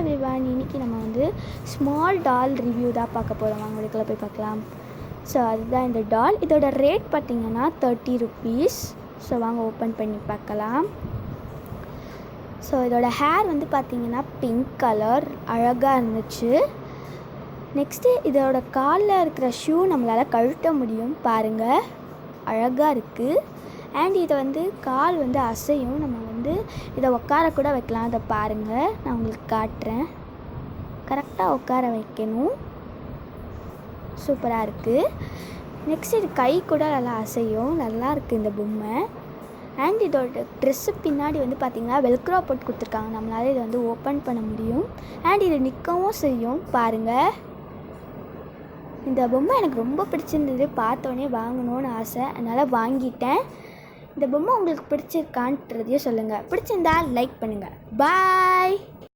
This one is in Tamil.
எவ்ரிவன், இன்றைக்கி நம்ம வந்து ஸ்மால் டால் ரிவ்யூ தான் பார்க்க போகிறோம். வாங்க வீட்டுக்குள்ளே போய் பார்க்கலாம். ஸோ அதுதான் இந்த டால். இதோட ரேட் பார்த்திங்கன்னா 30 rupees. ஸோ வாங்க ஓப்பன் பண்ணி பார்க்கலாம். ஸோ இதோட ஹேர் வந்து பார்த்திங்கன்னா பிங்க் கலர் அழகாக இருந்துச்சு. நெக்ஸ்ட்டு இதோட காலில் இருக்கிற ஷூ நம்மளால் கழட்ட முடியும், பாருங்கள் அழகாக இருக்குது. அண்ட் இதை வந்து கால் வந்து அசையும், நம்ம வந்து இதை உட்கார கூட வைக்கலாம். அதை பாருங்கள், நான் உங்களுக்கு காட்டுறேன். கரெக்டாக உட்கார வைக்கணும். சூப்பராக இருக்குது. நெக்ஸ்ட் இது கை கூட நல்லா அசையும், நல்லா இருக்குது இந்த பொம்மை. அண்ட் இதோட ட்ரெஸ்ஸு பின்னாடி வந்து பார்த்திங்கன்னா வெல்க்ரோ போட்டு கொடுத்துருக்காங்க, நம்மளால் இதை வந்து ஓப்பன் பண்ண முடியும். அண்ட் இது நிற்கவும் செய்யும், பாருங்கள். இந்த பொம்மை எனக்கு ரொம்ப பிடிச்சிருந்தது, பார்த்தோன்னே வாங்கணும்னு ஆசை, அதனால் வாங்கிட்டேன். இந்த பொம்மை உங்களுக்கு பிடிச்சிருக்கான்றதையும் சொல்லுங்கள். பிடிச்சிருந்தா லைக் பண்ணுங்கள். பாய்.